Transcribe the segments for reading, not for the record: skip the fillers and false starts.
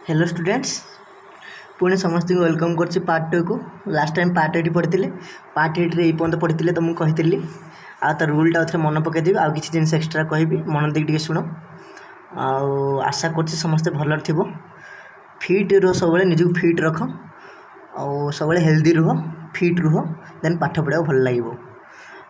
Hello students Pune समस्त welcome कर part 2 को लास्ट टाइम पार्ट 8 पढ़ी पार्ट 8 रे पर्यंत पढ़ी तो मुझे कही आ तो रूलटा थे मन पकईदेवी आउ कि जिन एक्सट्रा कहि मन देख शुण आशा कर समस्ते भल थी फिट रो सब निजी फिट रख और सब हेल्दी रुह फिट रुह देन पाठ पढ़ा भल लगे।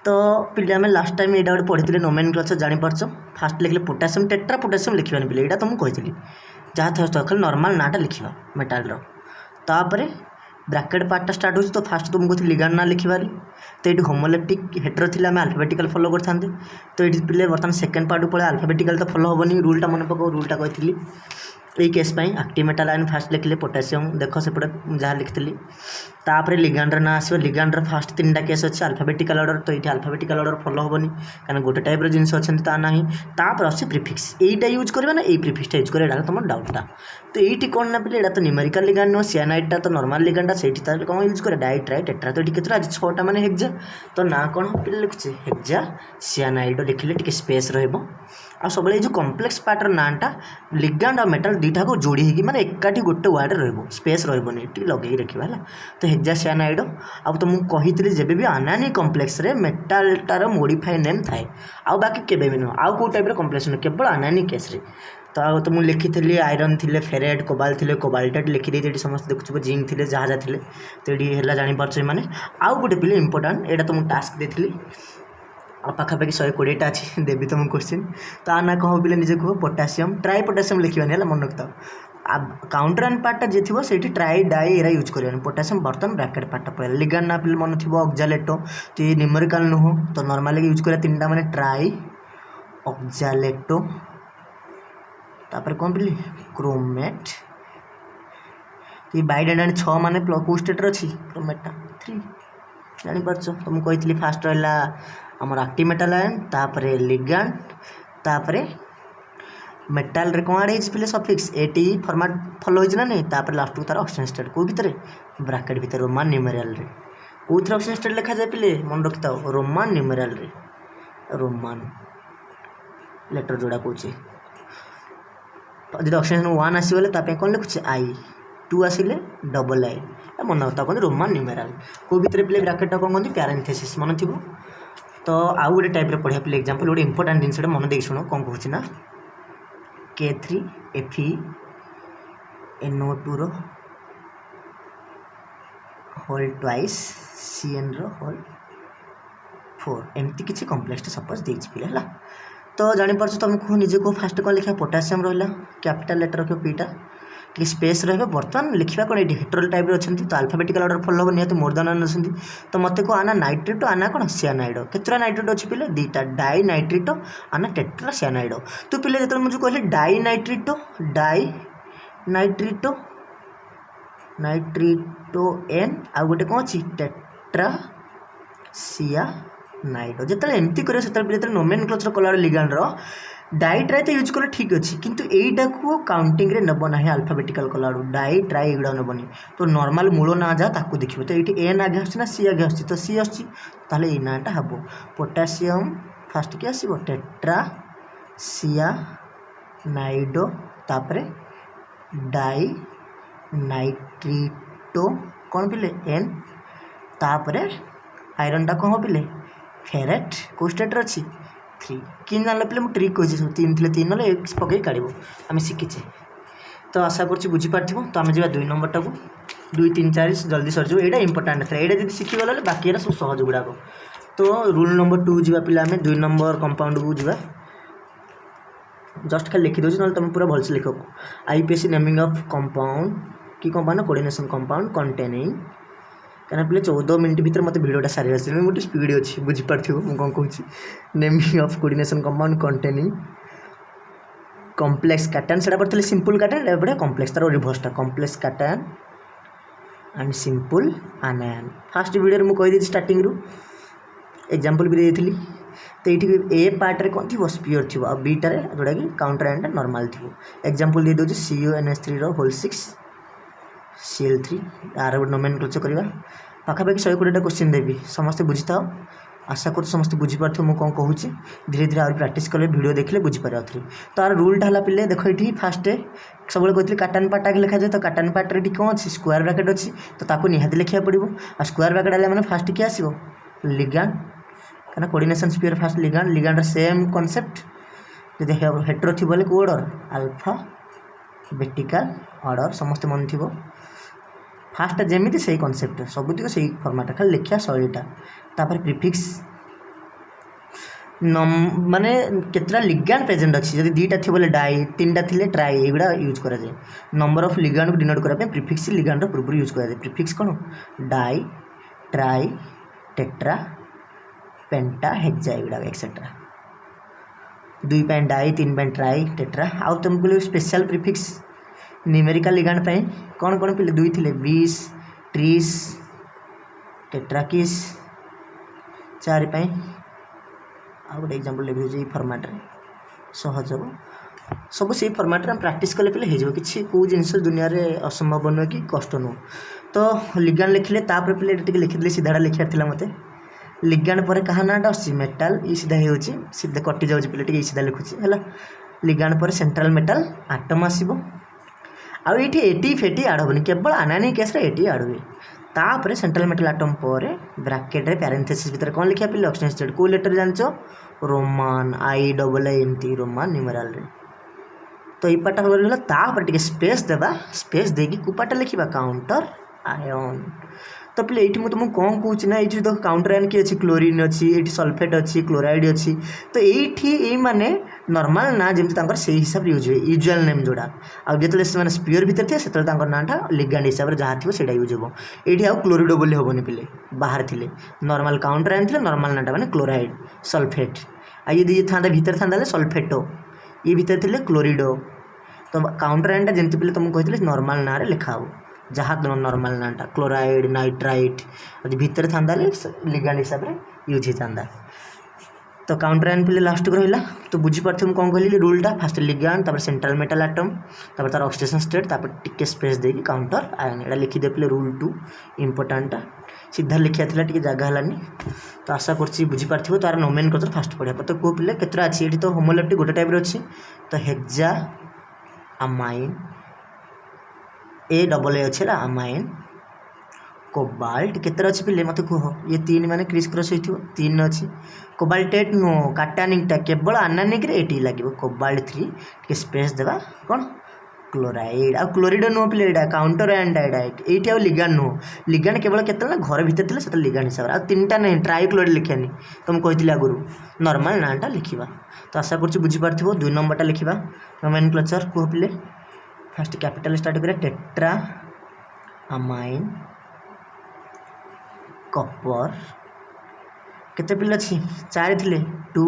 तो पिले आम लास्ट टाइम यहाँ गोटे पढ़ी नोमेनक्लेचर जानीपार फास्ट लिखले पोटासियम टेट्रा पोटासियम लिखा पिले यहाँ तो मुझे कही जहाँ था खाली नॉर्मल नाटा लिखा मेटाल तापर ब्रैकेट पार्टा स्टार्ट हो तो फास्ट तुमको लिगांड ना लिखिबार तो ये होमोलेप्टिक हेटर थी आम अल्फाबेटिकल फॉलो करते तो ये पिले बर्तमान सेकेंड पार्ट पड़े अल्फाबेटिकल तो फॉलो हेनी रूलटा मन पकाओ रूलटा कही ये case active metal ion fast लिखले पोटासियम देख सेपटे जहाँ लिखी तापर लिगांड ना आसो लिगांड फास्ट 3टा केस अच्छे अल्फाबेटिकल ऑर्डर तो ये अल्फाबेटिकल ऑर्डर फॉलो हेनी कहीं गोटे टाइप जिनस अच्छे ता ना तापर अच्छे प्रिफिक्स यहीटा यूज करवा ना ये प्रिफिक्सटा यूज कर तुम डाउटा तो ये कौन ना पे तो न्यूमेरिकल लिगांड नुह सियानाइडटा तो नॉर्मल लिगांडा से कौन यूज करे डाइट राइट टेट्रा तो ये आज 6टा माने हेक्सा तो ना कौन पे लिखुचे हेक्सा सियानाइड लिखिले टिके स्पेस रहिबो आ सब जो कॉम्प्लेक्स पार्टर नाटा लिगांड और मेटाल दुईटा को जोड़ी होगी माने एकाठी गोटे वार्ड रहिबो स्पेस रहिबोनी टी लगे रखिबा है तो हेक्सा सियानाइड अब तो मुझे कही जब भी अनानी कॉम्प्लेक्स रे मेटालटार मोडिफाई नेम थाए आ बाकी केबे भी नुह आउ को टाइप कॉम्प्लेक्स नुह केवल अनानी केस रे तो मुझे लिखी आयरन थे फेरेट कोबाल थे कोबाल्टेट लिखिदे समस्त देखुच जिंक थे जहाँ जहाँ थे तो ये जापार मैंने आउ गोटे पिले इंपोर्टाट यहाँ तो मुझे टास्क देती पाखापाखि 120टा अच्छी देवी तुम क्वेश्चन तो आना कह पे निजे कह पोटासियम ट्राई पोटासियम लिखा मन रखता काउंटर एंड पार्टा जी थी से ट्राई डाई एरा यूज कर पोटासियम बर्तन ब्रैकेट पार्टा पड़े लिगांड ना पे मन थी ऑक्जालेटो तो ये न्यूमेरिकल नुह तो नॉर्मली यूज कर 3टा माने ट्राई ऑक्जालेटो तापर कौन पिली क्रोमेट तो ये बाइडेंड 6 माने कौ स्टेटर अच्छी क्रोमेटा 3 जापार तो मुझे कही फास्ट रहा आमर एक्टिव मेटाल आयन तापर लिगांड तापर मेटाल रे कौन आड़े पे सफिक्स एटी फॉर्मेट फॉलो होना नहीं तापर लास्ट को तार ऑक्सीजन स्टेट को भितर ब्रैकेट भितर रोमान न्यूमेरिकल रे कौन ऑक्सीजन स्टेट लिखा जाए पे मन रखी था रोमान न्यूमेरिकल रे रोमान लेटर जोड़ा कौन जो ऑक्सीजन 1 आसगले कौन लिखुचे आई 2 आसिले डबल आई मन रखता कहते रोमान न्यूमेरिकल को भितर पे ब्रैकेट कौन कहते पैरेंथेसिस मन थी तो आउ गोटे टाइप पढ़ा पे एग्जांपल गोटे इंपोर्टाट जिनसा मन देख शुण कौन कहूँ ना K3FeNO2 रो होल ट्वाइस CN रो होल 4 एमती किसी कॉम्प्लेक्स सपोज देखे है तो जापार तुमको निजे को फास्ट कौन लिखा पोटासियम रहा कैपिटल लेटर रख पीटा कि स्पेस रहा बर्तमान लिखा कौन ये हेटेरोल टाइप अच्छे तो अल्फाबेटिकल ऑर्डर फॉलो हम निहत मोर देन अच्छे तो मत को आना नाइट्रेटो आना कौन सियानाइड केतरा नाइट्रेट अच्छे पे 2टा डाई नाइट्रेटो आना टेट्रा सियानाइड तो पे जो मुझे कहले डाई नाइट्रेटो नाइट्रेटो एन आ गोटे कौन अच्छी टेट्रा सियानाइड जो एमती कर नोमेनक्लेचर कला लिगांड डाई ट्राई तो यूज कले ठीक अच्छे किंतु यहीटा को काउंटिंग रे नब ना अल्फाबेटिकल कला डाई ट्राई एगुड़ा नबनी तो नॉर्मल मूल ना जहाँ ताकू देखिए तो ये एन आगे आसी सी आगे आसी तो सी आसाले ये नाटा हम पोटासियम फास्ट कि आसो टेट्रा सियानाइडो तापर डाई नाइट्रेटो कौन पिले एन तापर आयरन टा कौन पिले फेरेट कौ स्टेटर अच्छी 3 कि जान पे मुझे ट्रिक कही सब 3 थे 3 ना एक्स पकई काढ़ आम शिखीचे तो आशा कर बुझीपार तो आम जा 2 नंबरटा को 2 3 4 जल्दी सरज यहाँ इंपोर्टाट था यहाँ जब शिखीगला बाकी सब सहज गुड़ाक तो रूल नंबर 2 जा पे आम 2 नंबर कंपाउंड को जा जस्ट खाली लिखिदे ना तुम पूरा भलसे लिख आईपीएससी नेमिंग ऑफ कंपाउंड कि कंपाउंड कोऑर्डिनेशन कंपाउंड कंटेनिंग कहीं पे 14 मिनट भर मत भिडटा सारी आस गोटे स्पीड अच्छी बुझीपार मुझे कौन कहूँ naming of coordination compound containing complex cation से पढ़ते सिंपल कैटायन एपटे कॉम्प्लेक्स तार रिभर्सटा complex cation and simple anion first video मुझे कहीदी स्टार्टिंग रू एग्जांपल भी देती तो ये ए पार्ट रे कौन थी स्पीयर थी और बीटारे जोटा कि काउंटर एंड नॉर्मल थी एग्जांपल दे दूसरी CuNH3 रो होल 6 Cl3 यार गोटे नोमेनक्लेचर करवा पाखापाखि 120टा क्वेश्चन देवी समस्ते बुझी था आशा कर समस्त बुझीपार मुझे कौन कहूँ धीरे धीरे आगे प्राक्ट कले वीडियो देखले बुझीपारे आउे तो आर रूलटा है पे देख ये फास्ट सब कहते काटान पार्ट आगे लिखा जाए तो काटान पार्ट ये कौन अच्छी स्क्वायर ब्रैकेट अच्छी तो ताको निहाती लिखा पड़ो आ स्क्वायर ब्रैकेट आने मैंने फास्ट किए आसो लिगांड क्या coordination sphere fast ligand ligand same concept जब हेटेरो थी बोले को ऑर्डर अल्फा वर्टिकल ऑर्डर समस्त मन थी फास्ट जमी से कॉन्सेप्ट सबुतिक से फॉर्मेट खाली लिखा शैलीटा तापर प्रिफिक्स माने केतरा लिगांड प्रेजेंट अच्छी जब दीटा थी बोले डाई तीन टा थी ट्राई युवा यूज करा जाए नंबर ऑफ लिगांड को डिनोट करने प्रिफिक्स लिगांड पूर्व यूज करा जाए प्रिफिक्स कौन di tri tetra penta hexa युवा एक्सेट्रा 2 पैन डाई 3 पैन ट्राई टेट्रा आउ तुमको स्पेशल प्रिफिक्स न्यूमेरिकल लिगांड पे कौन कौन पे 2 थे 20 30 टेट्राकिस 4 पे आ गोटे एग्जांपल लिखी फॉर्मेट सहज हम सब से फॉर्मेट हम प्रैक्टिस कले पे हो कि कौ जिन दुनिया में असंभव नुह कि कष्ट नुह तो लिगांड लिखिले तापर पे लिखी सीधाटा लिखार था मत लिगांड पर क्या नाटा आस मेटाल ये सीधा हो सीधा कटि जाऊँगी पे सीधा लिखुची है लिगांड पर सेंट्रल मेटाल आटम आसो आईटी एटी फेटी आड हेनी केवल आनानी केस एटी आड हुए तापर सेंट्रल मेटाल आटम पर ब्राकेट रे पैरेंथेसिस भितर कौन लिखा पे ऑक्सीजन स्टेट को लेटर जान रोमान आई एमती रोमान न्यूमेराल रे तो ये पार्ट गला तापर टिके स्पेस देवा स्पेस देकी कुपाटा लिखा काउंटर आयन तो पे ये तुमको कौन कहूँ ना ये देख काउंटर आयन किए अच्छी क्लोरीन अच्छी ये सल्फेट अच्छी क्लोराइड अच्छी तो ये माने नॉर्मल ना जमी से हिसाब से यूज हुए यूजुअल नेम जोड़ा आउ जो स्पीयर भितर थे से नाटा लिगांड हिसाब से जहाँ थी से यूज हो ये आउ क्लोरिडो बोली हेनी पे बाहर थे नॉर्मल काउंटर आयन थे नॉर्मल नाटा मैंने क्लोराइड सल्फेट आदि था भितर था सल्फेटो ये भितर थे क्लोरिडो तो काउंटर आयनटा जमी पे तुमको कहते नॉर्मल ना लिखा हो जहाँ नॉर्मल नाटा क्लोराइड नाइट्राइट भितर था लिगांड हिसाब से यूज होता तो काउंटर आयन पे लास्ट को रहा तो बुझीपार मुझे कौन कहली रूलटा फास्ट लिगांड तापर सेंट्रल मेटाल आटम तापर तार ऑक्सीडेशन स्टेट तापर टिके स्पेस देकी काउंटर आयन एटा लिखिदे पे रूल 2 इंपोर्टेंट सीधा लिखा था टी जगह है तो आशा कर बुझीपार तार नोमेनक्लेचर फास्ट पढ़ा तो कौ पे केतरा अच्छी ये तो होमोलेप्टिक गोटे टाइप अच्छी तो hexa amine A double A अच्छे अमाइन कोबाल्ट केतर अच्छी पे मत कह ये 3 माने क्रिस क्रॉस हो 3 अच्छी कोबाल्टेट नो काटानिकटा केवल आनानिक एटी लगे कोबाल्ट 3 टे स्पेस देवा कौन क्लोराइड आ क्लोरिड नुह पे काउंटर एंड ये आउ लिगांड नुह लिगांड केवल केतला घर भितर थे से लिगांड हिसाब से आ 3टा नहीं ट्राई क्लोराइड लिखानी तुम कहती आगुरी नॉर्मल नाटा लिखा तो आशा कर बुझीपार 2 नंबरटा लिखा नोमेनक्लेचर कह पे फास्ट कैपिटल स्टार्ट करें टेट्रा अमाइन कपर केते पिल अच्छी 4 थे 2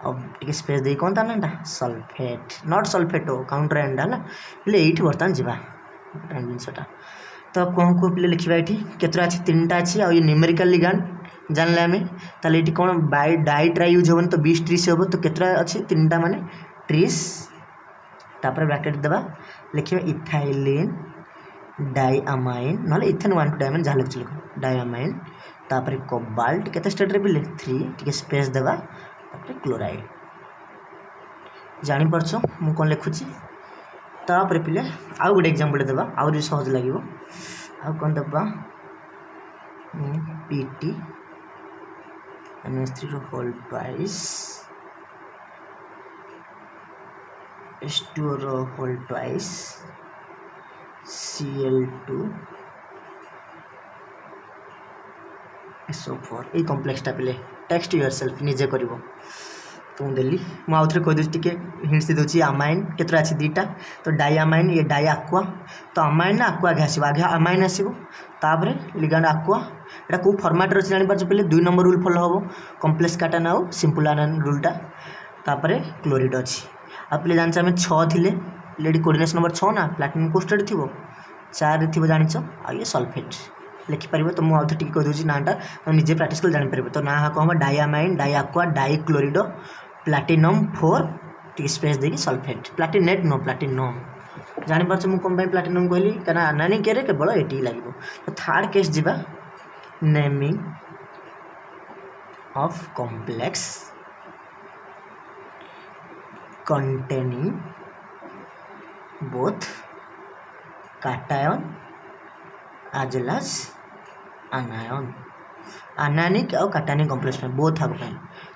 अब टे स्पेस दे कौन था नाटा सल्फेट नॉट सल्फेट काउंटर एंड है ये बर्तमान जावा जिनसटा तो कौन कौ पे लिखा ये केतरा अच्छी 3टा अच्छी आ न्यूमेरिकल लिगांड जानले आम ताले ये कौन डाई ट्राई यूज होनी तो 20 30 हम तो केतरा अच्छी 3टा माने 30 तापर ब्रैकेट देवा लिखा इथाइलिन डाइअमाइन ना इथेन 1 2 डायमाइन जहाँ लिखुच लिख डाइअमाइन तापर कोबाल्ट केते स्टेट रे पिले 3 टिके स्पेस देवा तापर क्लोराइड जानी परछ मु कोन लिखुची तापर पिले आउ गोटे एग्जांपल देवा आउ सहज लागिवो आउ कोन देबा पीटी NH3 रो होल ट्वाइस H2 रो होल ट्वाइस Cl2 SO4 ये कॉम्प्लेक्सटा पे टेक्स्ट योरसेल्फ निजे कर तो देली मुझे कहीदे टी हिंट्स दे दूसरी अमाइन केतरा अच्छी 2टा तो डाइअमाइन ये डाई आक्वा तो अमाइन ना आक्वा आगे आसो आगे अमाइन आसो तापर लिगांड आक्वा एटा कौ फॉर्मेट अच्छे जापर पे 2 नंबर रूल फॉलो हम कॉम्प्लेक्स काटा ना सिंपल आनान रूलटा तापर क्लोरिड अच्छी आप पे जान आम 6 थे लेडी कोऑर्डिनेशन नंबर 6 ना प्लाटिनम कोस्टेड थी 4 थी जाच आ ये सल्फेट लिखिपर तो मुझे टी कहीदे नाटा तो निजे प्राक्ट कले जापर तो ना कह diammine diaqua di chlorido platinum 4 टी स्पेस देकी सल्फेट प्लाटिनेट नो प्लाटिनम जापर मुझे कौन प्लाटिनम कहली क्या आनानी के केवल ये लगे तो थर्ड केस जा naming of complex containing both cation as well as anion आनायनिक और कैटायनिक कॉम्प्लेक्स में बोथ आग पाए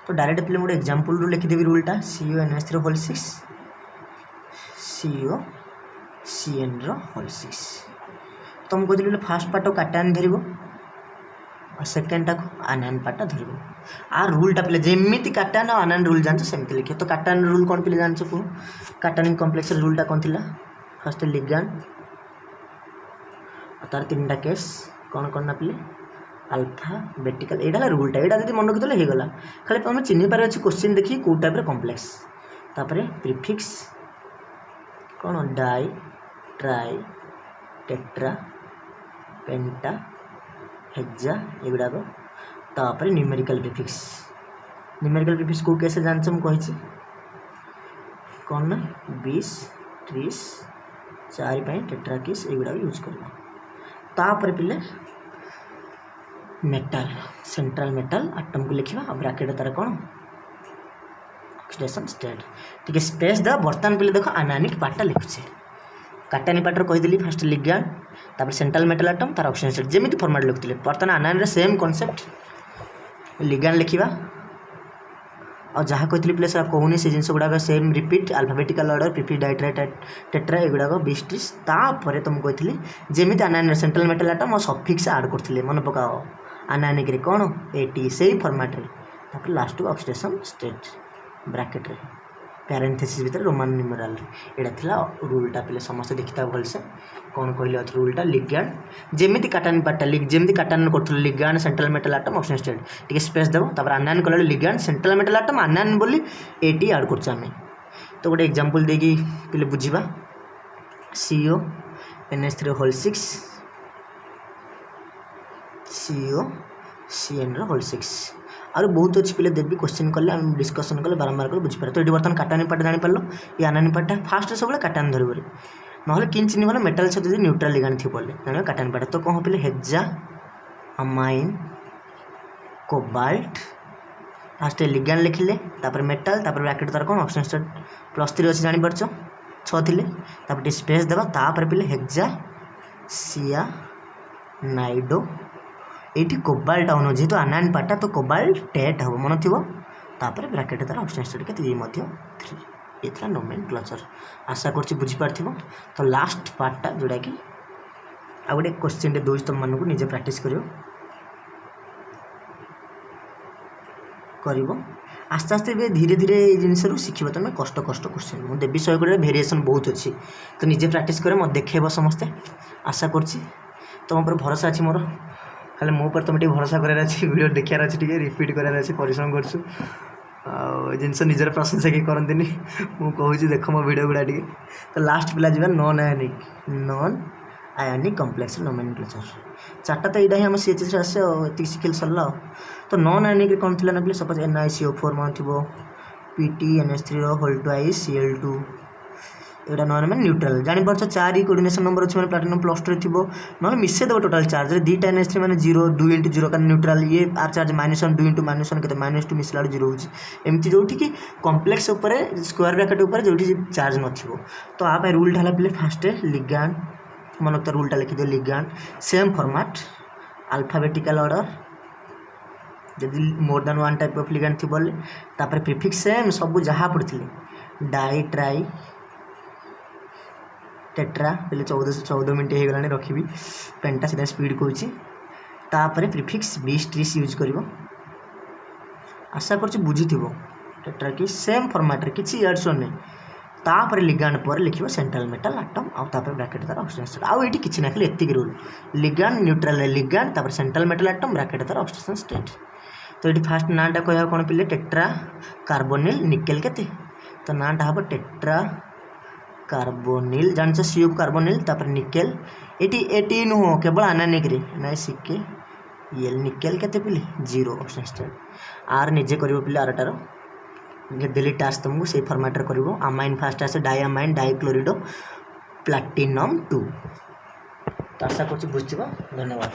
तो डायरेक्ट पे गोटे एग्जांपल रू लिखिदेवी रूलटा CuNH3 होल 6 CuCN होल 6 तुम कहते फास्ट पार्ट कैटायन धर और सेकेंड टाक आनायन पार्ट धर आ रूलटा पे जमी कैटायन और आनायन रूल जान सेमती लिखे तो कैटायन रूल कौन पे जान कह कैटायनिक कॉम्प्लेक्स रूलटा कौन थी फर्स्ट लिगैंड तार 3टा केस कौन कौन ना पे अल्फा बेटिकल यहाँ रूलटा यहाँ जब मन रखी हो गला खाली आम चिन्ह पारे क्वेश्चन देखिए कौ टाइप कॉम्प्लेक्स तापर प्रिफिक्स कौन di tri tetra penta hexa एगुड़ाक तापर न्यूमेरिकल प्रिफिक्स को कैसे जानछ मुझे कौन ना 20 30 4 टेट्राकिस एगुड़ाक यूज कर पिले मेटल सेंट्रल मेटल आटम को लिखा और ब्रैकेट तार कौन ऑक्सीडेशन स्टेट ठीक स्पेस द बर्तमान पे देख आनायनिक पार्टा लिखुचे कैटायनिक पार्ट कहीदेली फास्ट लिगैंड तापर सेंट्रल मेटल आटम तार ऑक्सीजन स्टेट जमी फॉर्मेट लिखुले बर्तमान आनायन सेम कॉन्सेप्ट लिगैंड लिखा और जहाँ कही प्लेस कहूनी से जिन गुड़ाक same repeat alphabetical order prefix डाइट्रा टेट्रा एगुड़ाक 20 30 तापर तुमको कही जमी आनायन सेंट्रल मेटल आटम और सफिक्स आड करते मन पकाओ आनायनिक रे कौन एटी से फॉर्मेट रे तापर लास्ट को ऑक्सीडेशन स्टेट ब्रैकेट रे पैरेंथेसिस भीतर रोमान न्यूमेराल एटा थिला रूलटा पे समस्त देखिता भलसे कौन कहले अथ रूलटा लिगैंड जेमिति कैटायन पार्टा जेमिति कैटायन करथुल ligand central metal atom oxygen state ठीक स्पेस देबो तापर आनायन कले ligand central metal atom anion बोली एटी ऐड करछ हमें तो गोटे एग्जांपल देकी पे बुझिबा CuNH3 होल 6 CuCN होल 6 और बहुत अच्छी पे देवी क्वेश्चन कले डिस्कसन कले बारंबार कले बुझीपार तो ये बर्तमान कैटायनिक पार्ट जानी पारलो ये आनायनिक पार्ट फास्ट सब कैटायन धरवे ना किन चिन्ह बोले मेटल सहित जो न्यूट्रल लिगैंड थी बोले जान कैटायन पार्ट तो कौन पे hexa amine cobalt first ligand लिखिले तापर मेटल तापर ब्रैकेट तार कौन ऑक्सीजन स्टेट +3 अच्छी जानी पारछ 6 थिले तापर स्पेस देबा तापर पे हेक्सा सियानाइडो ये कोबाल्ट आउन जेहेतु आनायन पार्टा तो कोबाल्ट टेट हम मन थी तापर ब्रैकेट तार ऑक्सीजन स्टेट के 3 ये था नोमेनक्लेचर आशा कर बुझीपार तो लास्ट पार्टा जोड़ा कि आ गए क्वेश्चन दे तुम मन को निजे प्रैक्टिस आस्ते आस्ते धीरे धीरे जिनस शिखब तुम कष्ट क्वेश्चन मुझे देवी 100 कोड़े भेरिएसन बहुत अच्छी तो निजे प्रैक्टिस कर मत देखेब समस्ते आशा कर तुम पर भरोसा अच्छी मोर खाली मो पर तुम भरोसा करार अच्छी वीडियो देखार अच्छे रिपीट करार अच्छे परिश्रम कर जिनस निजर प्रशंसा कि करती मुझे देख मो वीडियो गुड़ा टे तो लास्ट पिला जा नॉन आयोनिक कॉम्प्लेक्स नोमेनक्लेचर 4टा तो यहाँ हम CHS आसे ये शिखिल सरला तो नॉन आयोनिक कौन थी ना पे सपोज NiCO4 मन थी PtNH3 होल 2 Cl2 एटा नॉन मैंने न्यूट्रल जापर 4 कोऑर्डिनेशन नंबर अच्छे प्लाटिनम +2 थी ना मिसे देव टोटाल चार्ज 2टा NH3 मैंने 0 2 × 0 का न्यूट्रल ये आर चार्ज -1 2 × -1 के -2 मिसला 0 होमती जो कि कॉम्प्लेक्स स्क्वायर ब्रैकेट जो चार्ज न तो आप रूल ढाला पे फास्ट लिगैंड मन तो रूलटा लिखी दो ligand same format alphabetical order जदि more than 1 type of ligand थी बोले तापर प्रीफिक्स सेम सब जहाँ पढ़ी डाई ट्राई टेट्रा पे 14 मिनट हो गला रखी पेनटा सीधा स्पीड कहूँ तापर प्रीफिक्स 20 30 यूज कर आशा कर बुझी टेट्रा की सेम फॉर्मेट किसी एडसन नहीं तापर लिगैंड पर लिखो सेंट्रल मेटल आटम आउे ब्रैकेट तार ऑक्सीजन स्टेट आउ ये किसी ना खाली एतिक रूल लिगैंड न्यूट्रल लिगैंड तापर सेंट्रल मेटल आटम ब्रैकेट तार ऑक्सीजन स्टेट तो ये फास्ट नाटा कह कौन पे टेट्रा कार्बोनिल निकेल के तो नाटा हम टेट्रा कार्बोनिल जान CO कार्बोनिल तापर निकेल ये नुह केवल आनायनिक रे ना सिके एल निकेल के पे 0 ऑक्सीजन स्टेट आर निजे कर पे आरटार डेली टास्क तुमको से फॉर्मेट कर अमाइन फास्ट आसे डाइअमाइन डाइक्लोरिडो प्लाटिनम 2 तो आशा कर बुझे धन्यवाद।